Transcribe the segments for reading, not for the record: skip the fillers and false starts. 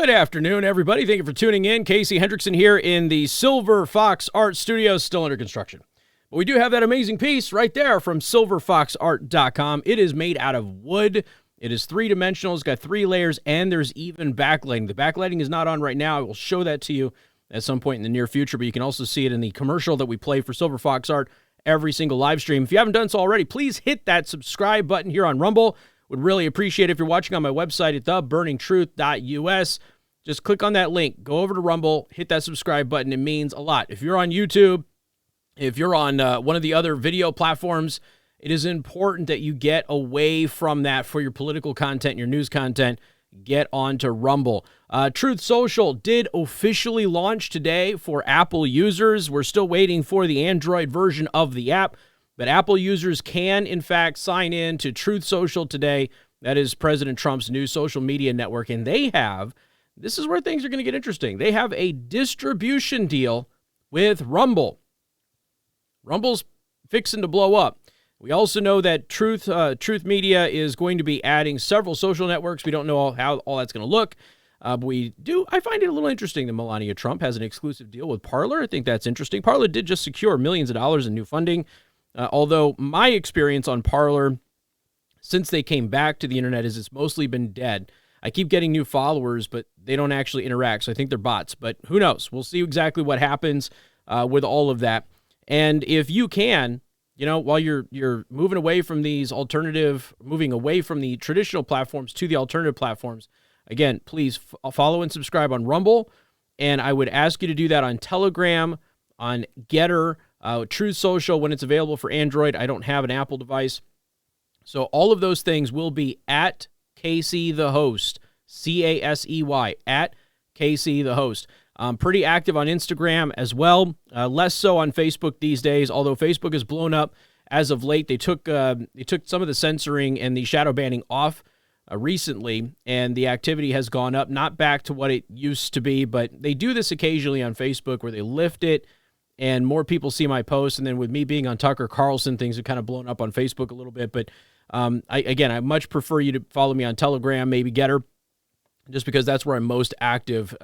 Good afternoon, everybody. Thank you for tuning in. Casey Hendrickson here in the Silver Fox Art Studio, still under construction. But we do have that amazing piece right there from silverfoxart.com. It is made out of wood. It is three-dimensional. It's got 3 layers, and there's even backlighting. The backlighting is not on right now. I will show that to you at some point in the near future, but you can also see it in the commercial that we play for Silver Fox Art every single live stream. If you haven't done so already, please hit that subscribe button here on Rumble. Would really appreciate it if you're watching on my website at theburningtruth.us. Just click on that link, go over to Rumble, hit that subscribe button. It means a lot. If you're on YouTube, if you're on one of the other video platforms, it is important that you get away from that for your political content, your news content. Get on to Rumble. Truth Social did officially launch today for Apple users. We're still waiting for the Android version of the app, but Apple users can, in fact, sign in to Truth Social today. That is President Trump's new social media network, and they have, this is where things are going to get interesting, they have a distribution deal with Rumble. Rumble's fixing to blow up. We also know that Truth Media is going to be adding several social networks. We don't know how all that's going to look. But I find it a little interesting that Melania Trump has an exclusive deal with Parler. I think that's interesting. Parler did just secure millions of dollars in new funding. Although my experience on Parler since they came back to the internet is it's mostly been dead. I keep getting new followers, but they don't actually interact, so I think they're bots. But who knows? We'll see exactly what happens with all of that. And if you can, while you're moving away from moving away from the traditional platforms to the alternative platforms, again, please follow and subscribe on Rumble. And I would ask you to do that on Telegram, on Gettr, Truth Social when it's available for Android. I don't have an Apple device. So all of those things will be at Casey the Host, C-A-S-E-Y, at Casey the Host. I'm pretty active on Instagram as well, less so on Facebook these days, although Facebook has blown up as of late. They took some of the censoring and the shadow banning off recently, and the activity has gone up, not back to what it used to be, but they do this occasionally on Facebook where they lift it and more people see my posts. And then with me being on Tucker Carlson, things have kind of blown up on Facebook a little bit. But I much prefer you to follow me on Telegram, maybe Gettr, just because that's where I'm most active.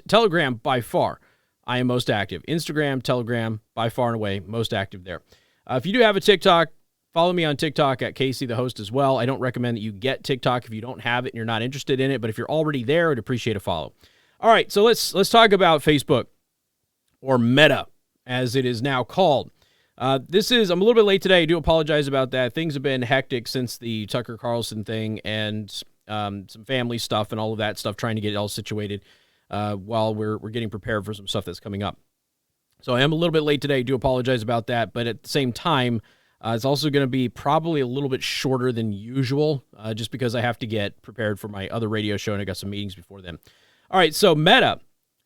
Telegram, by far, I am most active. Instagram, Telegram, by far and away, most active there. If you do have a TikTok, follow me on TikTok at Casey the Host as well. I don't recommend that you get TikTok if you don't have it and you're not interested in it, but if you're already there, I'd appreciate a follow. All right, so let's talk about Facebook, or Meta, as it is now called. I'm a little bit late today. I do apologize about that. Things have been hectic since the Tucker Carlson thing and some family stuff and all of that stuff, trying to get it all situated while we're getting prepared for some stuff that's coming up. So I am a little bit late today. I do apologize about that. But at the same time, it's also going to be probably a little bit shorter than usual just because I have to get prepared for my other radio show and I got some meetings before then. All right, so Meta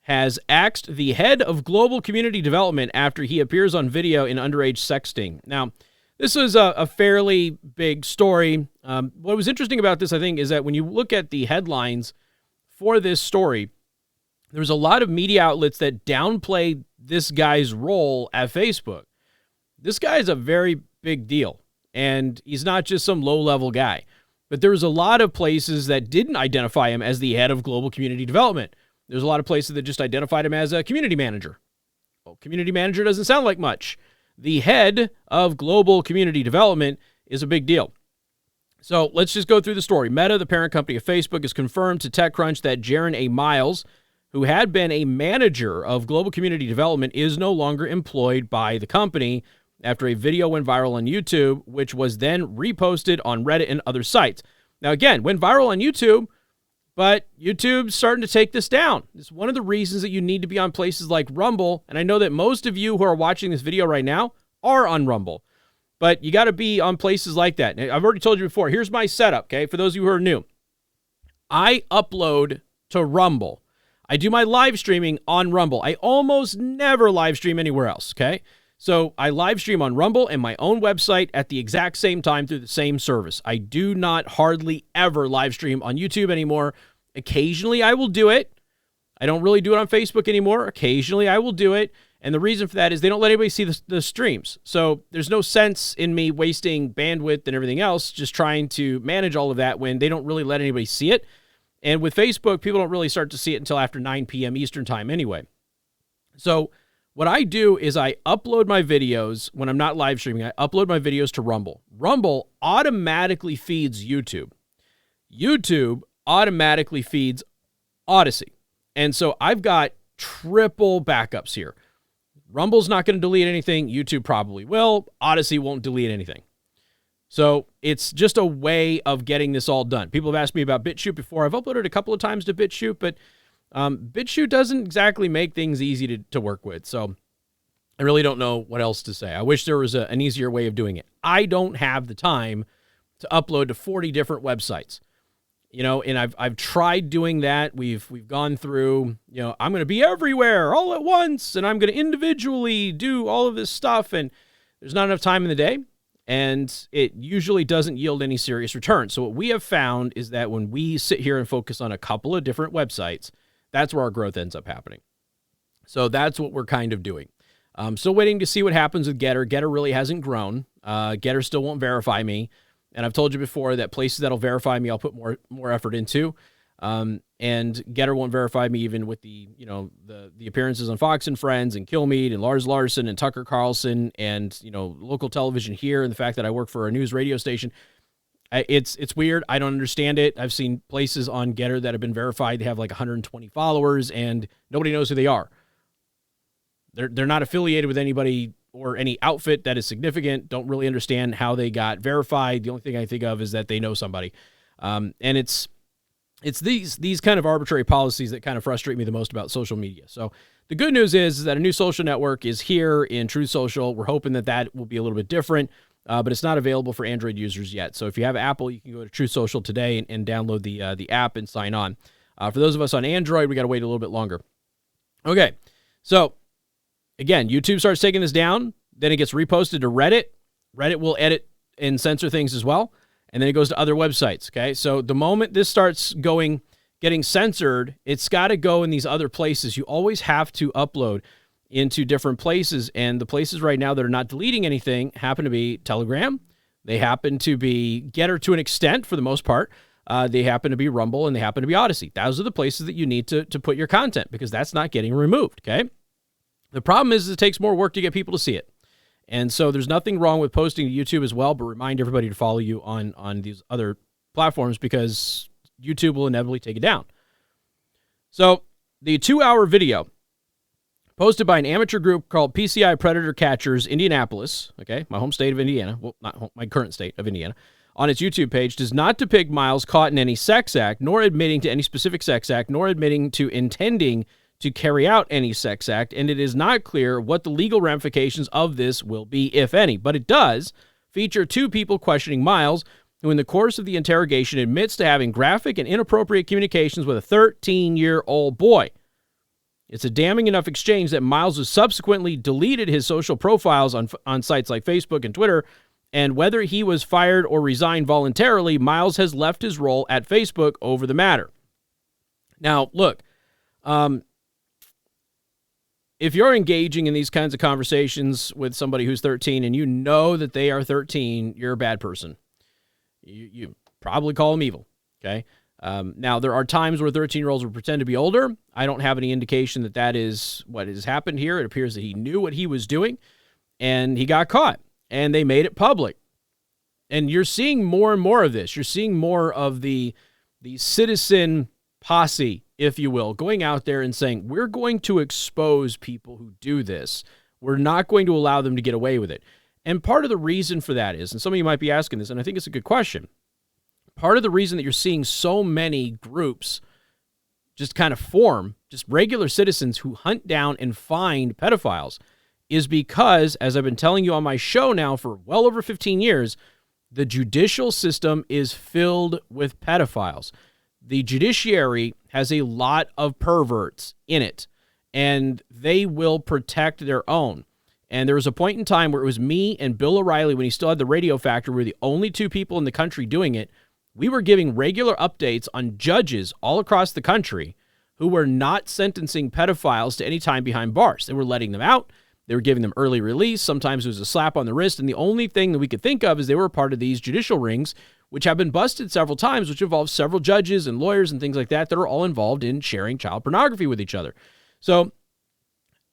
has axed the head of global community development after he appears on video in underage sexting. Now, this is a fairly big story. What was interesting about this, I think, is that when you look at the headlines for this story, there's a lot of media outlets that downplay this guy's role at Facebook. This guy is a very big deal, and he's not just some low-level guy. But there's a lot of places that didn't identify him as the head of global community development. There's a lot of places that just identified him as a community manager. Well, community manager doesn't sound like much. The head of global community development is a big deal. So let's just go through the story. Meta, the parent company of Facebook, has confirmed to TechCrunch that Jaron A. Miles, who had been a manager of global community development, is no longer employed by the company after a video went viral on YouTube, which was then reposted on Reddit and other sites. Now, again, went viral on YouTube, but YouTube's starting to take this down. It's one of the reasons that you need to be on places like Rumble, and I know that most of you who are watching this video right now are on Rumble, but you got to be on places like that. And I've already told you before, here's my setup, okay, for those of you who are new. I upload to Rumble. I do my live streaming on Rumble. I almost never live stream anywhere else, okay? So I live stream on Rumble and my own website at the exact same time through the same service. I do not hardly ever live stream on YouTube anymore. Occasionally I will do it. I don't really do it on Facebook anymore. Occasionally I will do it. And the reason for that is they don't let anybody see the streams. So there's no sense in me wasting bandwidth and everything else just trying to manage all of that when they don't really let anybody see it. And with Facebook, people don't really start to see it until after 9 p.m. Eastern time anyway. So what I do is I upload my videos when I'm not live streaming. I upload my videos to Rumble. Rumble automatically feeds YouTube. YouTube automatically feeds Odyssey. And so I've got triple backups here. Rumble's not going to delete anything. YouTube probably will. Odyssey won't delete anything. So it's just a way of getting this all done. People have asked me about BitChute before. I've uploaded a couple of times to BitChute, but BitChute doesn't exactly make things easy to work with. So I really don't know what else to say. I wish there was an easier way of doing it. I don't have the time to upload to 40 different websites. And I've tried doing that. We've gone through, I'm going to be everywhere all at once, and I'm going to individually do all of this stuff, and there's not enough time in the day, and it usually doesn't yield any serious return. So what we have found is that when we sit here and focus on a couple of different websites, that's where our growth ends up happening. So that's what we're kind of doing. Still waiting to see what happens with Gettr. Gettr really hasn't grown. Gettr still won't verify me. And I've told you before that places that'll verify me, I'll put more effort into. And Gettr won't verify me even with the appearances on Fox and Friends and Kilmeade and Lars Larson and Tucker Carlson and, local television here, and the fact that I work for a news radio station. It's weird. I don't understand it. I've seen places on Gettr that have been verified. They have like 120 followers and nobody knows who they are. They're not affiliated with anybody or any outfit that is significant. Don't really understand how they got verified. The only thing I think of is that they know somebody. And it's these kind of arbitrary policies that kind of frustrate me the most about social media. So the good news is that a new social network is here in Truth Social. We're hoping that will be a little bit different, but it's not available for Android users yet. So if you have Apple, you can go to Truth Social today and download the app and sign on. For those of us on Android, we got to wait a little bit longer. Okay, so again, YouTube starts taking this down. Then it gets reposted to Reddit. Reddit will edit and censor things as well. And then it goes to other websites, okay? So the moment this starts getting censored, it's got to go in these other places. You always have to upload into different places. And the places right now that are not deleting anything happen to be Telegram. They happen to be Gettr to an extent for the most part. They happen to be Rumble, and they happen to be Odyssey. Those are the places that you need to put your content because that's not getting removed, okay? The problem is it takes more work to get people to see it. And so there's nothing wrong with posting to YouTube as well, but remind everybody to follow you on these other platforms because YouTube will inevitably take it down. So the 2-hour video posted by an amateur group called PCI Predator Catchers Indianapolis, okay, my home state of Indiana, well, not my current state of Indiana, on its YouTube page does not depict Miles caught in any sex act, nor admitting to any specific sex act, nor admitting to intending to carry out any sex act, and it is not clear what the legal ramifications of this will be, if any. But it does feature 2 people questioning Miles, who in the course of the interrogation admits to having graphic and inappropriate communications with a 13-year-old boy. It's a damning enough exchange that Miles has subsequently deleted his social profiles on sites like Facebook and Twitter, and whether he was fired or resigned voluntarily, Miles has left his role at Facebook over the matter. Now, look, if you're engaging in these kinds of conversations with somebody who's 13 and you know that they are 13, you're a bad person. You probably call them evil, okay? Now, there are times where 13-year-olds will pretend to be older. I don't have any indication that is what has happened here. It appears that he knew what he was doing, and he got caught, and they made it public. And you're seeing more and more of this. You're seeing more of the citizen posse, if you will, going out there and saying, we're going to expose people who do this. We're not going to allow them to get away with it. And part of the reason for that is, and some of you might be asking this, and I think it's a good question, part of the reason that you're seeing so many groups just kind of form, just regular citizens who hunt down and find pedophiles, is because, as I've been telling you on my show now for well over 15 years, the judicial system is filled with pedophiles. The judiciary has a lot of perverts in it, and they will protect their own. And there was a point in time where it was me and Bill O'Reilly, when he still had the Radio Factor, we were the only 2 people in the country doing it. We were giving regular updates on judges all across the country who were not sentencing pedophiles to any time behind bars. They were letting them out. They were giving them early release. Sometimes it was a slap on the wrist. And the only thing that we could think of is they were part of these judicial rings which have been busted several times, which involves several judges and lawyers and things like that are all involved in sharing child pornography with each other. So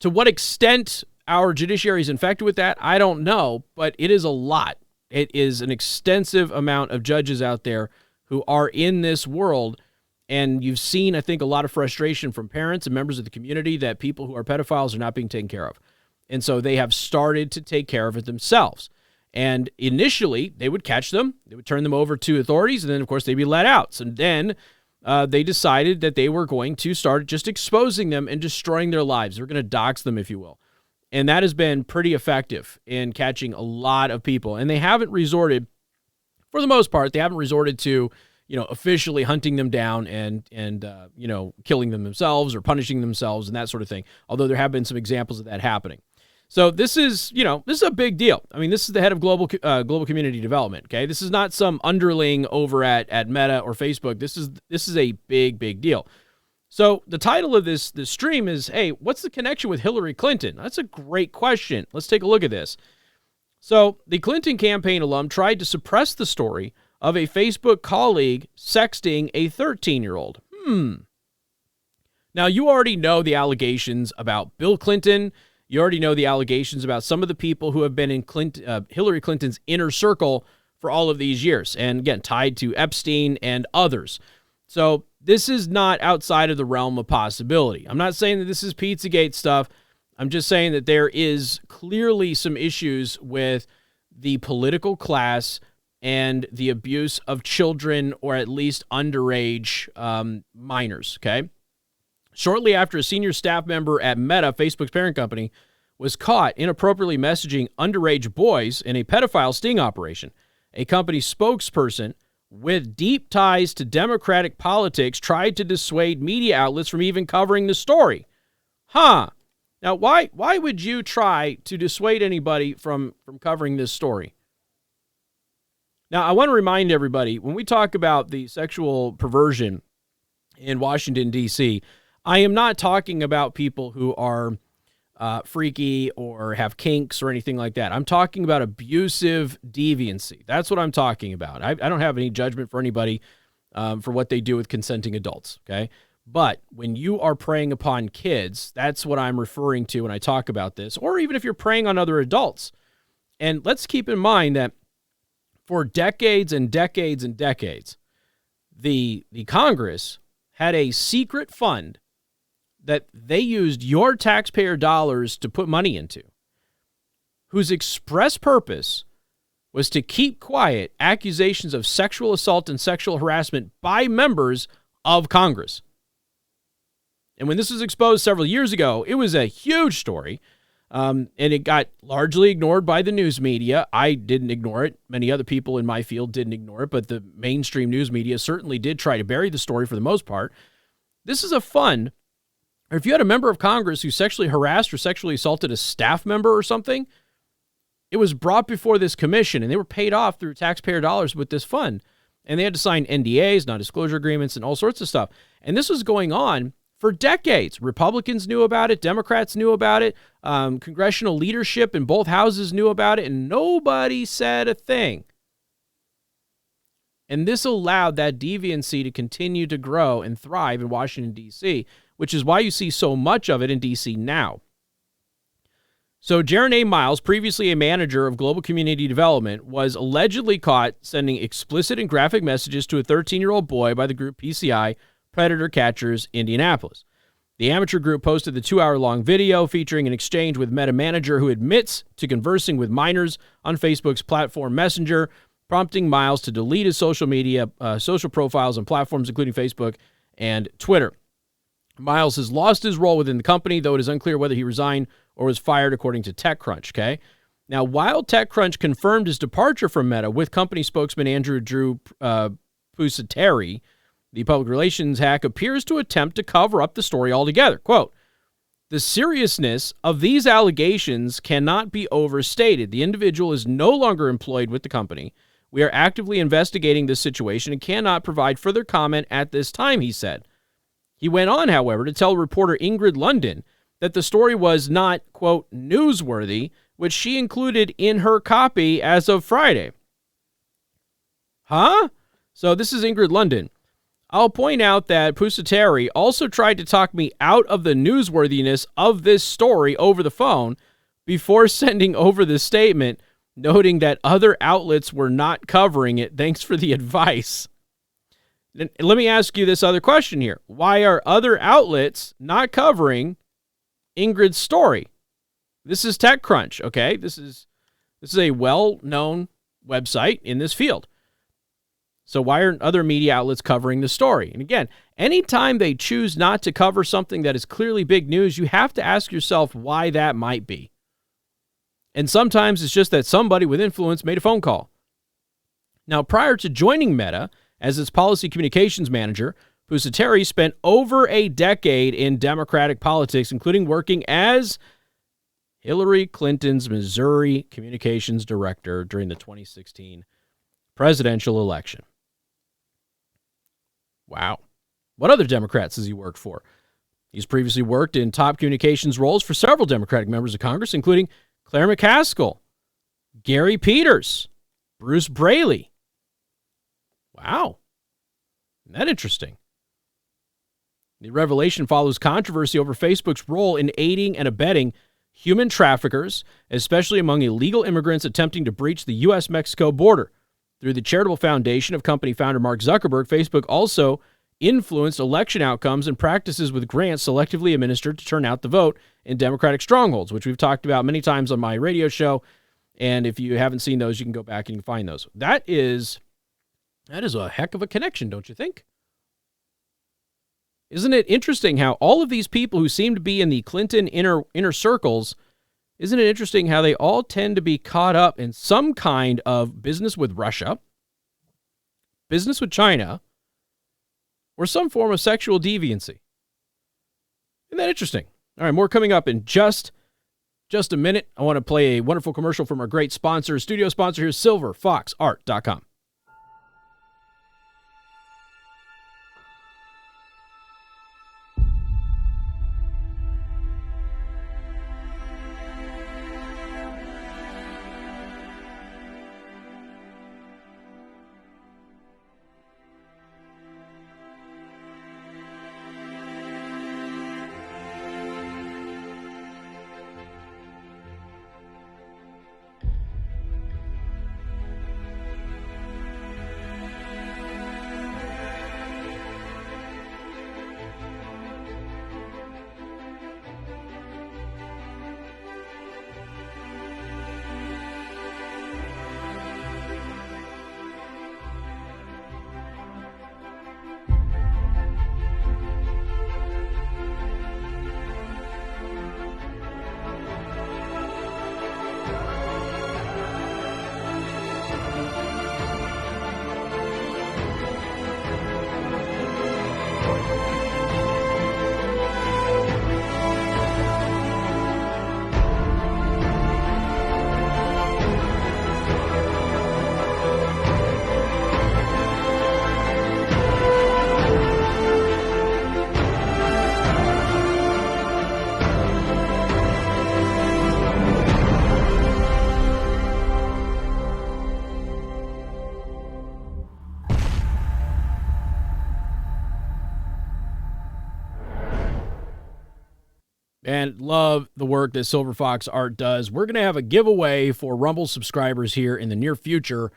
to what extent our judiciary is infected with that, I don't know, but it is a lot. It is an extensive amount of judges out there who are in this world. And you've seen, I think, a lot of frustration from parents and members of the community that people who are pedophiles are not being taken care of. And so they have started to take care of it themselves. And initially, they would catch them, they would turn them over to authorities, and then, of course, they'd be let out. So then they decided that they were going to start just exposing them and destroying their lives. They're going to dox them, if you will. And that has been pretty effective in catching a lot of people. And they haven't resorted, for the most part, they haven't resorted to, officially hunting them down and killing them themselves or punishing themselves and that sort of thing. Although there have been some examples of that happening. So this is a big deal. I mean, this is the head of global community development. Okay, this is not some underling over at Meta or Facebook. This is a big deal. So the title of this stream is, hey, what's the connection with Hillary Clinton? That's a great question. Let's take a look at this. So the Clinton campaign alum tried to suppress the story of a Facebook colleague sexting a 13-year-old. Now, you already know the allegations about Bill Clinton. You already know the allegations about some of the people who have been in Hillary Clinton's inner circle for all of these years. And again, tied to Epstein and others. So this is not outside of the realm of possibility. I'm not saying that this is Pizzagate stuff. I'm just saying that there is clearly some issues with the political class and the abuse of children, or at least underage minors, okay? Shortly after a senior staff member at Meta, Facebook's parent company, was caught inappropriately messaging underage boys in a pedophile sting operation, a company spokesperson with deep ties to Democratic politics tried to dissuade media outlets from even covering the story. Now, why would you try to dissuade anybody from covering this story? Now, I want to remind everybody, when we talk about the sexual perversion in Washington, D.C., I am not talking about people who are freaky or have kinks or anything like that. I'm talking about abusive deviancy. That's what I'm talking about. I don't have any judgment for anybody for what they do with consenting adults, okay? But when you are preying upon kids, that's what I'm referring to when I talk about this, or even if you're preying on other adults. And let's keep in mind that for decades and decades and decades, the Congress had a secret fund that they used your taxpayer dollars to put money into, whose express purpose was to keep quiet accusations of sexual assault and sexual harassment by members of Congress. And when this was exposed several years ago, it was a huge story, and it got largely ignored by the news media. I didn't ignore it. Many other people in my field didn't ignore it, but the mainstream news media certainly did try to bury the story for the most part. This is a fund, or if you had a member of Congress who sexually harassed or sexually assaulted a staff member or something, it was brought before this commission, and they were paid off through taxpayer dollars with this fund. And they had to sign NDAs, non-disclosure agreements, and all sorts of stuff. And this was going on for decades. Republicans knew about it. Democrats knew about it. Congressional leadership in both houses knew about it, and nobody said a thing. And this allowed that deviancy to continue to grow and thrive in Washington, D.C., which is why you see so much of it in D.C. now. So Jaron A. Miles, previously a manager of global community development, was allegedly caught sending explicit and graphic messages to a 13-year-old boy by the group PCI, Predator Catchers, Indianapolis. The amateur group posted the 2-hour-long video featuring an exchange with Meta manager who admits to conversing with minors on Facebook's platform Messenger, prompting Miles to delete his social profiles on platforms including Facebook and Twitter. Miles has lost his role within the company, though it is unclear whether he resigned or was fired, according to TechCrunch, okay? Now, while TechCrunch confirmed his departure from Meta with company spokesman Andrew Drew Pusateri, the public relations hack appears to attempt to cover up the story altogether. Quote, "The seriousness of these allegations cannot be overstated. The individual is no longer employed with the company. We are actively investigating this situation and cannot provide further comment at this time," he said. He went on, however, to tell reporter Ingrid London that the story was not, quote, newsworthy, which she included in her copy as of Friday. Huh? So this is Ingrid London. I'll point out that Pusateri also tried to talk me out of the newsworthiness of this story over the phone before sending over the statement, noting that other outlets were not covering it. Thanks for the advice. Let me ask you this other question here. Why are other outlets not covering Ingrid's story? This is TechCrunch, okay? This is a well-known website in this field. So why aren't other media outlets covering the story? And again, anytime they choose not to cover something that is clearly big news, you have to ask yourself why that might be. And sometimes it's just that somebody with influence made a phone call. Now, prior to joining Meta as its policy communications manager, Pusateri spent over a decade in Democratic politics, including working as Hillary Clinton's Missouri communications director during the 2016 presidential election. Wow. What other Democrats has he worked for? He's previously worked in top communications roles for several Democratic members of Congress, including Claire McCaskill, Gary Peters, Bruce Braley. Wow. Isn't that interesting? The revelation follows controversy over Facebook's role in aiding and abetting human traffickers, especially among illegal immigrants attempting to breach the U.S.-Mexico border. Through the charitable foundation of company founder Mark Zuckerberg, Facebook also influenced election outcomes and practices with grants selectively administered to turn out the vote in Democratic strongholds, which we've talked about many times on my radio show. And if you haven't seen those, you can go back and you can find those. That is a heck of a connection, don't you think? Isn't it interesting how all of these people who seem to be in the Clinton inner circles, isn't it interesting how they all tend to be caught up in some kind of business with Russia, business with China, or some form of sexual deviancy? Isn't that interesting? All right, more coming up in just a minute. I want to play a wonderful commercial from our great sponsor, studio sponsor here, SilverFoxArt.com. And love the work that Silver Fox Art does. We're going to have a giveaway for Rumble subscribers here in the near future,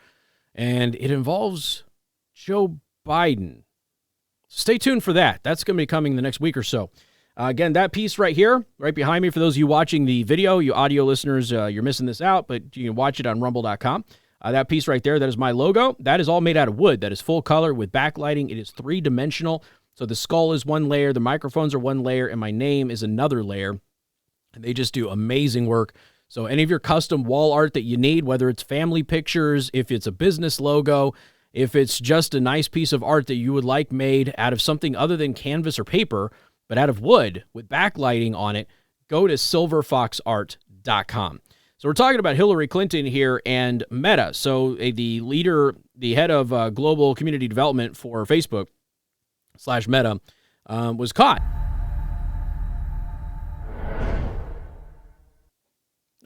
and it involves Joe Biden. Stay tuned for that. That's going to be coming the next week or so. Again, that piece right here, right behind me, for those of you watching the video, you audio listeners, you're missing this out, but you can watch it on rumble.com. That piece right there, that is my logo. That is all made out of wood. That is full color with backlighting. It is three-dimensional. So the skull is one layer, the microphones are one layer, and my name is another layer. And they just do amazing work. So any of your custom wall art that you need, whether it's family pictures, if it's a business logo, if it's just a nice piece of art that you would like made out of something other than canvas or paper, but out of wood with backlighting on it, go to silverfoxart.com. So we're talking about Hillary Clinton here and Meta. So the head of global community development for Facebook / Meta was caught.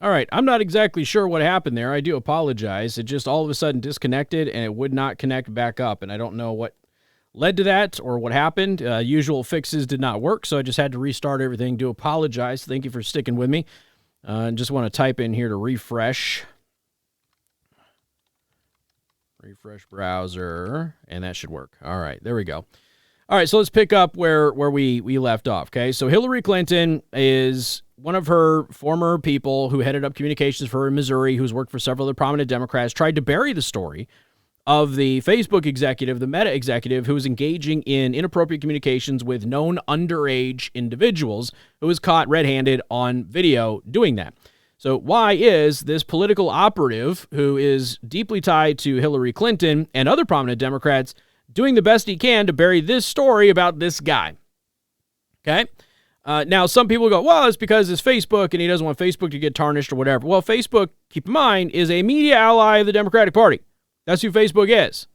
All right, I'm not exactly sure what happened there. I do apologize. It just all of a sudden disconnected, and it would not connect back up, and I don't know what led to that or what happened. Usual fixes did not work, so I just had to restart everything. Do apologize. Thank you for sticking with me. And just want to type in here to refresh. Refresh browser, and that should work. All right, there we go. All right, so let's pick up where we left off, okay? So Hillary Clinton is one of her former people who headed up communications for her in Missouri, who's worked for several other prominent Democrats, tried to bury the story of the Facebook executive, the Meta executive, who was engaging in inappropriate communications with known underage individuals, who was caught red-handed on video doing that. So why is this political operative, who is deeply tied to Hillary Clinton and other prominent Democrats, doing the best he can to bury this story about this guy? Okay? Now, some people go, well, it's because it's Facebook and he doesn't want Facebook to get tarnished or whatever. Well, Facebook, keep in mind, is a media ally of the Democratic Party. That's who Facebook is.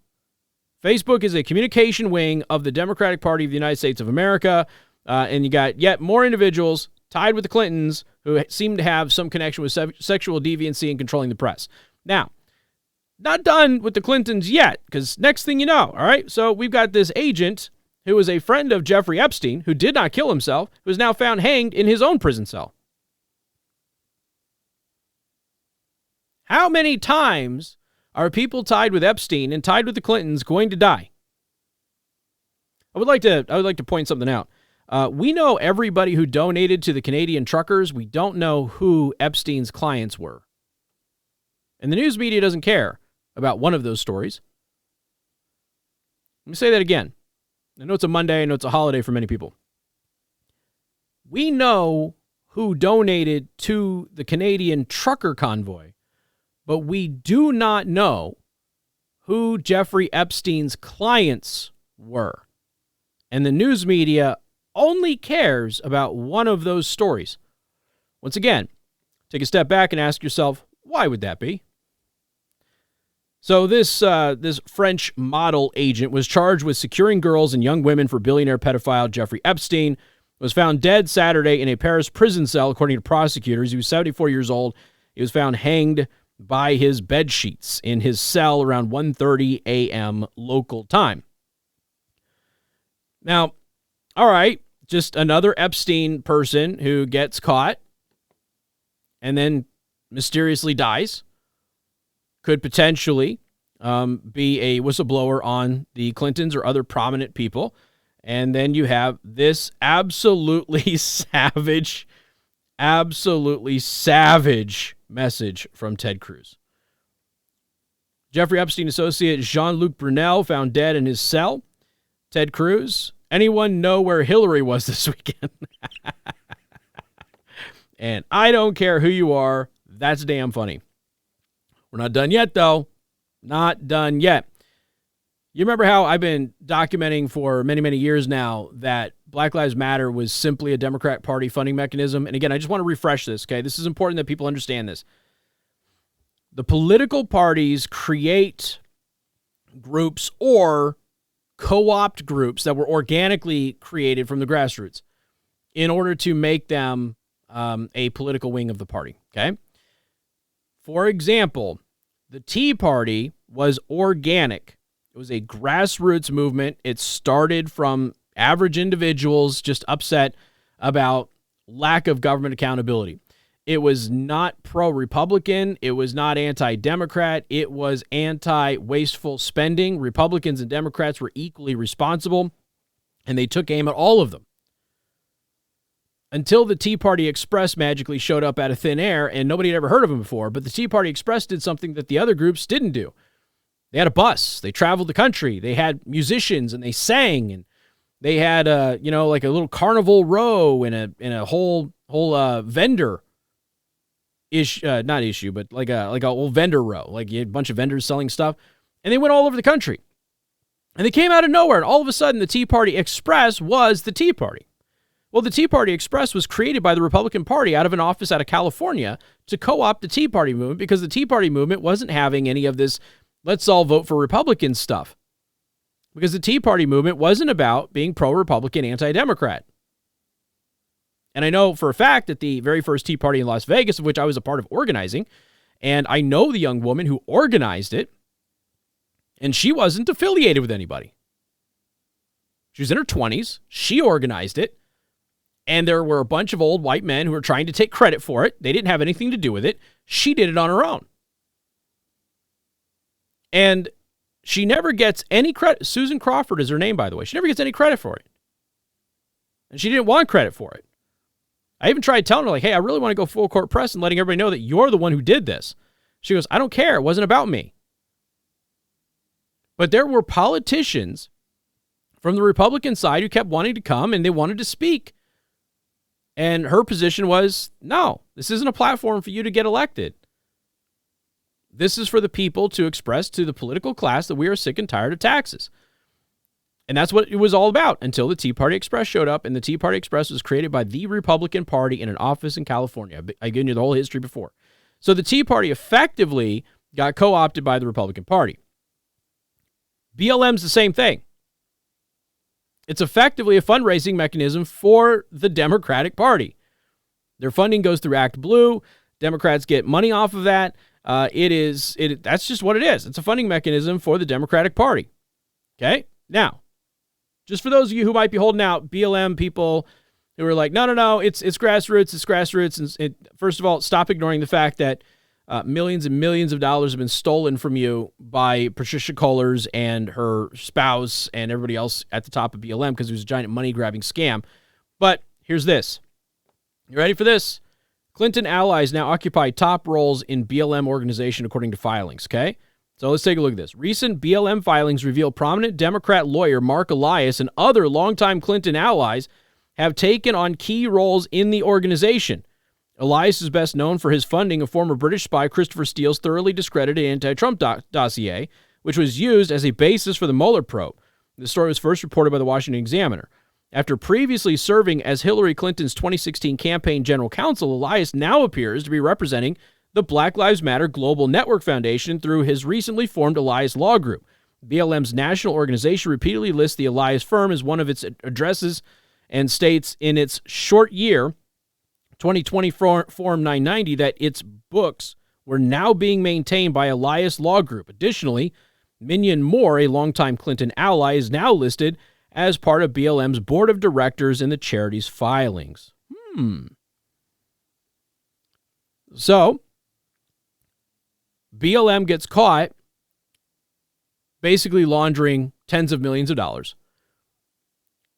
Facebook is a communication wing of the Democratic Party of the United States of America, and you got yet more individuals tied with the Clintons who seem to have some connection with sexual deviancy and controlling the press. Now, not done with the Clintons yet, because next thing you know, all right, so we've got this agent who was a friend of Jeffrey Epstein, who did not kill himself, who is now found hanged in his own prison cell. How many times are people tied with Epstein and tied with the Clintons going to die? I would like to point something out. We know everybody who donated to the Canadian truckers. We don't know who Epstein's clients were. And the news media doesn't care about one of those stories. Let me say that again. I know it's a Monday. I know it's a holiday for many people. We know who donated to the Canadian trucker convoy, but we do not know who Jeffrey Epstein's clients were. And the news media only cares about one of those stories. Once again, take a step back and ask yourself, why would that be? So this French model agent was charged with securing girls and young women for billionaire pedophile Jeffrey Epstein, was found dead Saturday in a Paris prison cell, according to prosecutors. He was 74 years old. He was found hanged by his bed sheets in his cell around 1:30 a.m. local time. Now, all right, just another Epstein person who gets caught and then mysteriously dies. Could potentially be a whistleblower on the Clintons or other prominent people. And then you have this absolutely savage message from Ted Cruz. Jeffrey Epstein associate Jean-Luc Brunel found dead in his cell. Ted Cruz, anyone know where Hillary was this weekend? And I don't care who you are. That's damn funny. We're not done yet, though. Not done yet. You remember how I've been documenting for many, many years now that Black Lives Matter was simply a Democrat Party funding mechanism? And again, I just want to refresh this, okay? This is important that people understand this. The political parties create groups or co-opt groups that were organically created from the grassroots in order to make them a political wing of the party, okay? For example, the Tea Party was organic. It was a grassroots movement. It started from average individuals just upset about lack of government accountability. It was not pro-Republican. It was not anti-Democrat. It was anti-wasteful spending. Republicans and Democrats were equally responsible, and they took aim at all of them. Until the Tea Party Express magically showed up out of thin air, and nobody had ever heard of them before. But the Tea Party Express did something that the other groups didn't do. They had a bus. They traveled the country. They had musicians, and they sang, and they had like a little carnival row and a whole vendor not issue, but like a whole vendor row. Like you had a bunch of vendors selling stuff, and they went all over the country. And they came out of nowhere, and all of a sudden, the Tea Party Express was the Tea Party. Well, the Tea Party Express was created by the Republican Party out of an office out of California to co-opt the Tea Party movement because the Tea Party movement wasn't having any of this let's all vote for Republican stuff. Because the Tea Party movement wasn't about being pro-Republican, anti-Democrat. And I know for a fact that the very first Tea Party in Las Vegas, of which I was a part of organizing, and I know the young woman who organized it, and she wasn't affiliated with anybody. She was in her 20s. She organized it. And there were a bunch of old white men who were trying to take credit for it. They didn't have anything to do with it. She did it on her own. And she never gets any credit. Susan Crawford is her name, by the way. She never gets any credit for it. And she didn't want credit for it. I even tried telling her, like, hey, I really want to go full court press and letting everybody know that you're the one who did this. She goes, I don't care. It wasn't about me. But there were politicians from the Republican side who kept wanting to come and they wanted to speak. And her position was, no, this isn't a platform for you to get elected. This is for the people to express to the political class that we are sick and tired of taxes. And that's what it was all about until the Tea Party Express showed up. And the Tea Party Express was created by the Republican Party in an office in California. I've given you the whole history before. So the Tea Party effectively got co-opted by the Republican Party. BLM's the same thing. It's effectively a fundraising mechanism for the Democratic Party. Their funding goes through Act Blue. Democrats get money off of that. That's just what it is. It's a funding mechanism for the Democratic Party. Okay? Now, just for those of you who might be holding out, BLM people who are like, no, it's grassroots. And first of all, stop ignoring the fact that millions and millions of dollars have been stolen from you by Patricia Cullors and her spouse and everybody else at the top of BLM because it was a giant money-grabbing scam. But here's this. You ready for this? Clinton allies now occupy top roles in BLM organization according to filings, okay? So let's take a look at this. Recent BLM filings reveal prominent Democrat lawyer Mark Elias and other longtime Clinton allies have taken on key roles in the organization. Elias is best known for his funding of former British spy Christopher Steele's thoroughly discredited anti-Trump dossier, which was used as a basis for the Mueller probe. The story was first reported by the Washington Examiner. After previously serving as Hillary Clinton's 2016 campaign general counsel, Elias now appears to be representing the Black Lives Matter Global Network Foundation through his recently formed Elias Law Group. BLM's national organization repeatedly lists the Elias firm as one of its addresses and states in its short year, 2020 Form 990, that its books were now being maintained by Elias Law Group. Additionally, Minion Moore, a longtime Clinton ally, is now listed as part of BLM's board of directors in the charity's filings. So, BLM gets caught basically laundering tens of millions of dollars,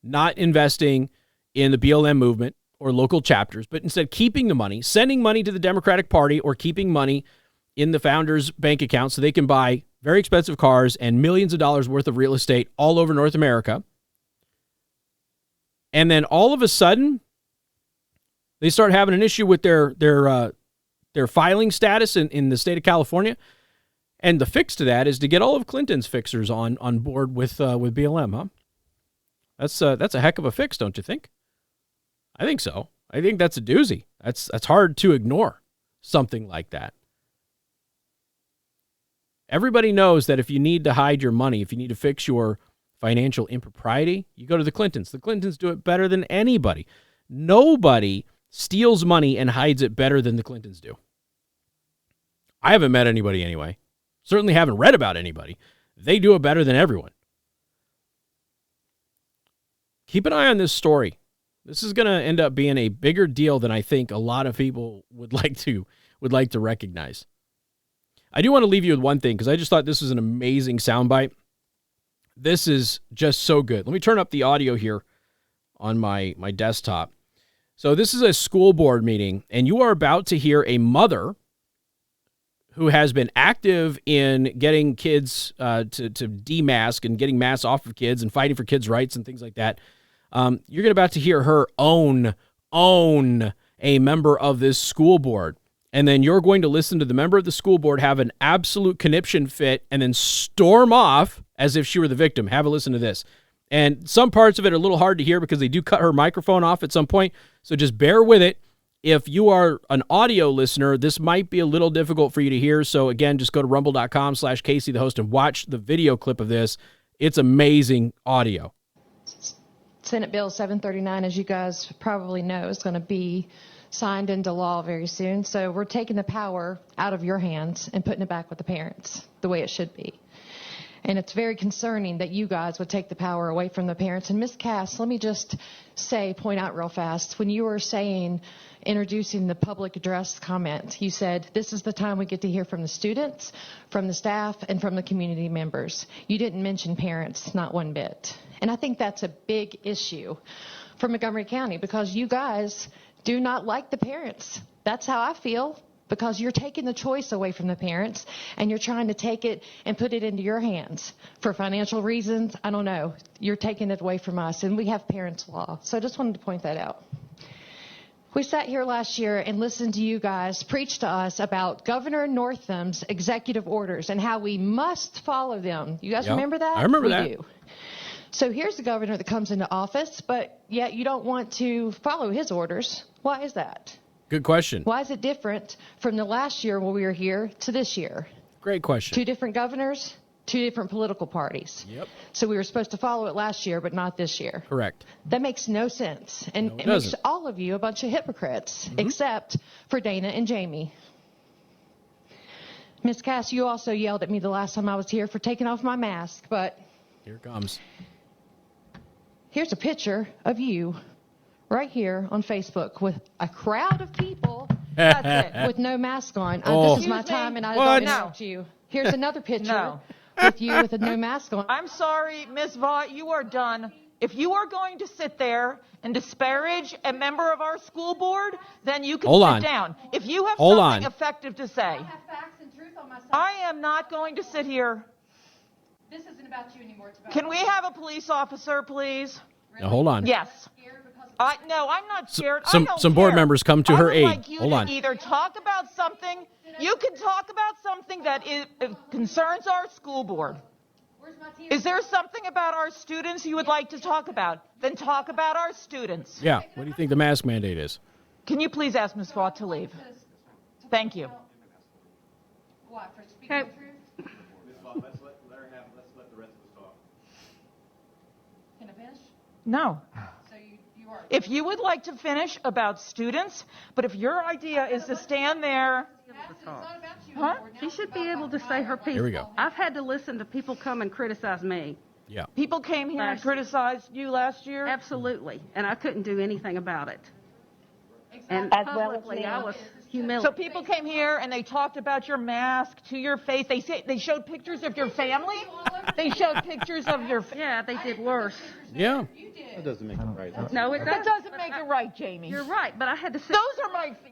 not investing in the BLM movement or local chapters, but instead keeping the money, sending money to the Democratic Party or keeping money in the founders' bank account so they can buy very expensive cars and millions of dollars worth of real estate all over North America. And then all of a sudden, they start having an issue with their filing status in the state of California. And the fix to that is to get all of Clinton's fixers on board with BLM, huh? That's a heck of a fix, don't you think? I think so. I think that's a doozy. That's hard to ignore, something like that. Everybody knows that if you need to hide your money, if you need to fix your financial impropriety, you go to the Clintons. The Clintons do it better than anybody. Nobody steals money and hides it better than the Clintons do. I haven't met anybody anyway. Certainly haven't read about anybody. They do it better than everyone. Keep an eye on this story. This is going to end up being a bigger deal than I think a lot of people would like to recognize. I do want to leave you with one thing because I just thought this was an amazing soundbite. This is just so good. Let me turn up the audio here on my desktop. So this is a school board meeting, and you are about to hear a mother who has been active in getting kids to demask and getting masks off of kids and fighting for kids' rights and things like that. You're about to hear her own a member of this school board. And then you're going to listen to the member of the school board have an absolute conniption fit and then storm off as if she were the victim. Have a listen to this. And some parts of it are a little hard to hear because they do cut her microphone off at some point. So just bear with it. If you are an audio listener, this might be a little difficult for you to hear. So again, just go to rumble.com/Casey the host and watch the video clip of this. It's amazing audio. Senate Bill 739, as you guys probably know, is going to be signed into law very soon. So we're taking the power out of your hands and putting it back with the parents, the way it should be. And it's very concerning that you guys would take the power away from the parents. And Ms. Cass, let me just point out real fast, when you were introducing the public address comment, you said, this is the time we get to hear from the students, from the staff, and from the community members. You didn't mention parents, not one bit. And I think that's a big issue for Montgomery County, because you guys do not like the parents. That's how I feel. Because you're taking the choice away from the parents and you're trying to take it and put it into your hands for financial reasons. I don't know. You're taking it away from us, and we have parents' law. So I just wanted to point that out. We sat here last year and listened to you guys preach to us about Governor Northam's executive orders and how we must follow them. You guys remember that? I remember that. We do. So here's the governor that comes into office, but yet you don't want to follow his orders. Why is that? Good question. Why is it different from the last year when we were here to this year? Great question. 2 different governors, 2 different political parties. Yep. So we were supposed to follow it last year, but not this year. Correct. That makes no sense. And No, it makes all of you a bunch of hypocrites, except for Dana and Jamie. Ms. Cass, you also yelled at me the last time I was here for taking off my mask, but Here it comes. here's a picture of you right here on Facebook with a crowd of people with no mask on. Oh. This is my time, and I What? don't interrupt you. Here's another picture No. with you with a no mask on. I'm sorry, Ms. Vaught, you are done. If you are going to sit there and disparage a member of our school board, then you can sit down. If you have something effective to say, I have facts and truth on my side. I am not going to sit here. This isn't about you anymore. It's about Can we have a police officer, please? Now, hold on. Yes. No, I'm not scared. I Some don't board care. members come to I her would aid. like you Hold to on. either talk about something. You can talk about something that concerns our school board. Where's my tears? Is there something about our students you would like to talk about? Then talk about our students. Yeah. What do you think the mask mandate is? Can you please ask Ms. Vaught to leave? Thank you. What, for speaking the truth? Ms. Vaught, let's let the rest of us talk. Can I finish? No. So you are. If you would like to finish about students, but if your idea is to stand there, It's not about you Huh? anymore. Now She it's should be about able my to say her piece. Here we go. I've had to listen to people come and criticize me. Yeah. people came here and criticized you last year. Absolutely. And I couldn't do anything about it. And As well as publicly, me. I was So humiliated. people came here and they talked about your mask to your face. They showed pictures of your family. They showed pictures of your. Yeah, they did worse. Yeah. That doesn't make it right. No, it That doesn't. doesn't make it right, Jamie. You're right, but I had to sit.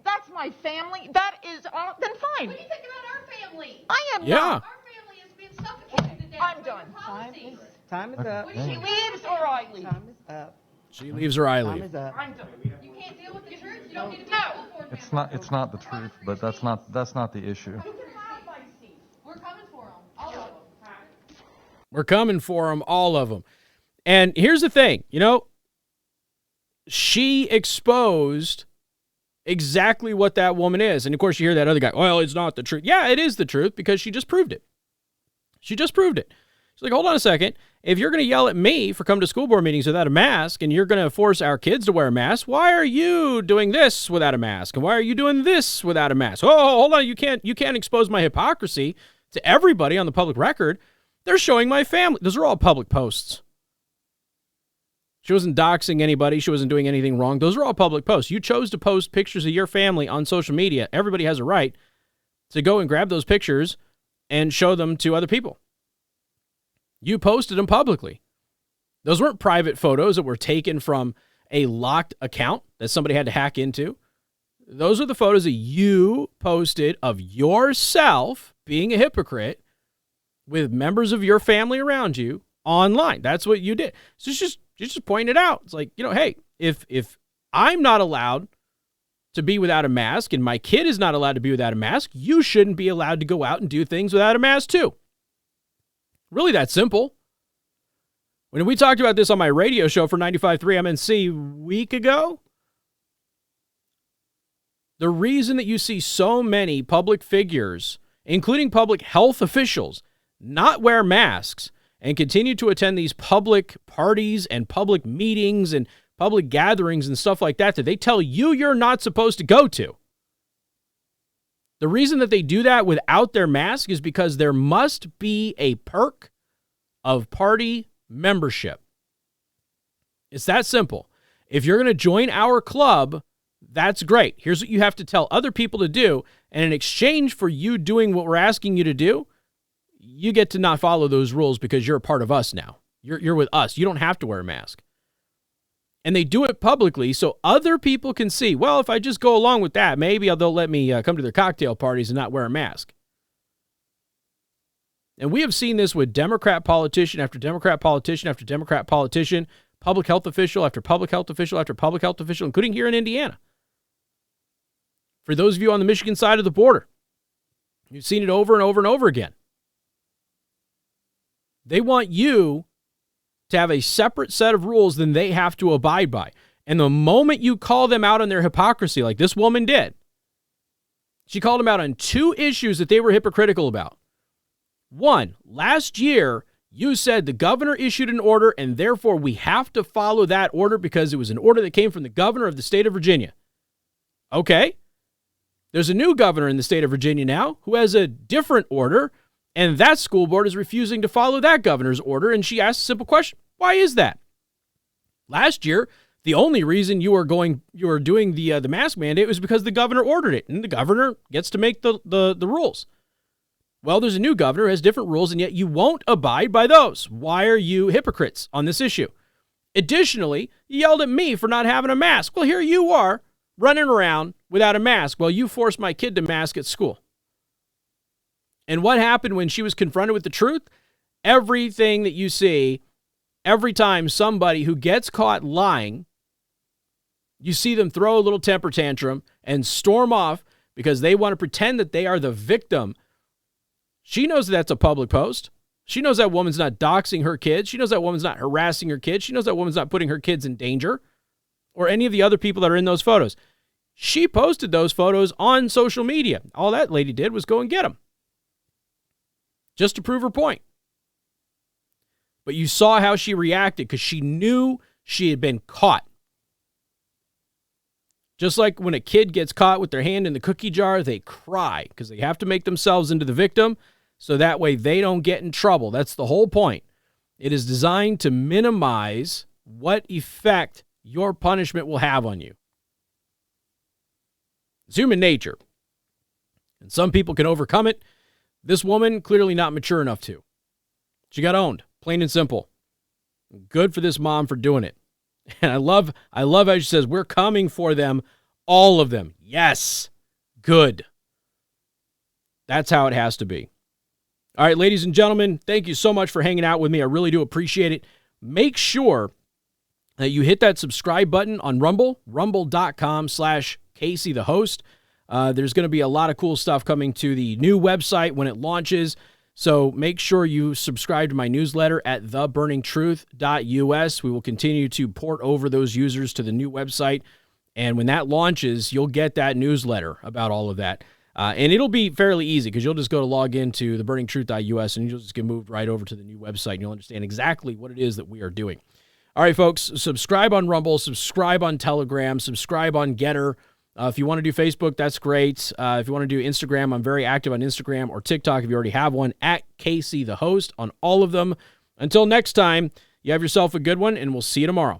That's my family. That is then fine. What do you think about our family? I am Yeah. not. Our family is being suffocated to death. I'm by your done. policies. Time is up. What do you She think leaves or I leave. Time is up. She leaves or I Time leave. is up. I'm done. You can't deal with the truth. You don't need to be a school board member. It's not the truth, but that's not the issue. You can have my seat. We're coming for them, all of them. We're coming for them, all of them. And here's the thing, she exposed exactly what that woman is. And of course, you hear that other guy, well, it's not the truth. Yeah, it is the truth because she just proved it. She just proved it. She's like, hold on a second. If you're going to yell at me for coming to school board meetings without a mask and you're going to force our kids to wear a mask, why are you doing this without a mask? And why are you doing this without a mask? Oh, hold on. You can't expose my hypocrisy to everybody on the public record. They're showing my family. Those are all public posts. She wasn't doxing anybody. She wasn't doing anything wrong. Those are all public posts. You chose to post pictures of your family on social media. Everybody has a right to go and grab those pictures and show them to other people. You posted them publicly. Those weren't private photos that were taken from a locked account that somebody had to hack into. Those are the photos that you posted of yourself being a hypocrite with members of your family around you online. That's what you did. So just pointing it out. It's like, hey, if I'm not allowed to be without a mask and my kid is not allowed to be without a mask, you shouldn't be allowed to go out and do things without a mask too. Really that simple. When we talked about this on my radio show for 95.3 MNC a week ago, the reason that you see so many public figures, including public health officials, not wear masks and continue to attend these public parties and public meetings and public gatherings and stuff like that they tell you you're not supposed to go to. The reason that they do that without their mask is because there must be a perk of party membership. It's that simple. If you're going to join our club, that's great. Here's what you have to tell other people to do. And in exchange for you doing what we're asking you to do, you get to not follow those rules because you're a part of us now. You're with us. You don't have to wear a mask. And they do it publicly so other people can see, well, if I just go along with that, maybe they'll let me come to their cocktail parties and not wear a mask. And we have seen this with Democrat politician after Democrat politician after Democrat politician, public health official after public health official after public health official, including here in Indiana. For those of you on the Michigan side of the border, you've seen it over and over and over again. They want you to have a separate set of rules than they have to abide by. And the moment you call them out on their hypocrisy, like this woman did, she called them out on 2 issues that they were hypocritical about. 1, last year, you said the governor issued an order and therefore we have to follow that order because it was an order that came from the governor of the state of Virginia. Okay. There's a new governor in the state of Virginia now who has a different order, and that school board is refusing to follow that governor's order, and she asked a simple question. Why is that? Last year, the only reason you were doing the mask mandate was because the governor ordered it, and the governor gets to make the rules. Well, there's a new governor who has different rules, and yet you won't abide by those. Why are you hypocrites on this issue? Additionally, you yelled at me for not having a mask. Well, here you are running around without a mask while you forced my kid to mask at school. And what happened when she was confronted with the truth? Everything that you see, every time somebody who gets caught lying, you see them throw a little temper tantrum and storm off because they want to pretend that they are the victim. She knows that's a public post. She knows that woman's not doxing her kids. She knows that woman's not harassing her kids. She knows that woman's not putting her kids in danger or any of the other people that are in those photos. She posted those photos on social media. All that lady did was go and get them just to prove her point. But you saw how she reacted because she knew she had been caught. Just like when a kid gets caught with their hand in the cookie jar, they cry because they have to make themselves into the victim so that way they don't get in trouble. That's the whole point. It is designed to minimize what effect your punishment will have on you. It's human nature. And some people can overcome it. This woman, clearly not mature enough to. She got owned, plain and simple. Good for this mom for doing it. And I love how she says, we're coming for them, all of them. Yes, good. That's how it has to be. All right, ladies and gentlemen, thank you so much for hanging out with me. I really do appreciate it. Make sure that you hit that subscribe button on Rumble, rumble.com/Casey the host. There's going to be a lot of cool stuff coming to the new website when it launches. So make sure you subscribe to my newsletter at theburningtruth.us. We will continue to port over those users to the new website. And when that launches, you'll get that newsletter about all of that. And it'll be fairly easy because you'll just go to log into theburningtruth.us and you'll just get moved right over to the new website and you'll understand exactly what it is that we are doing. All right, folks, subscribe on Rumble, subscribe on Telegram, subscribe on Gettr. If you want to do Facebook, that's great. If you want to do Instagram, I'm very active on Instagram or TikTok if you already have one, at Casey the host on all of them. Until next time, you have yourself a good one, and we'll see you tomorrow.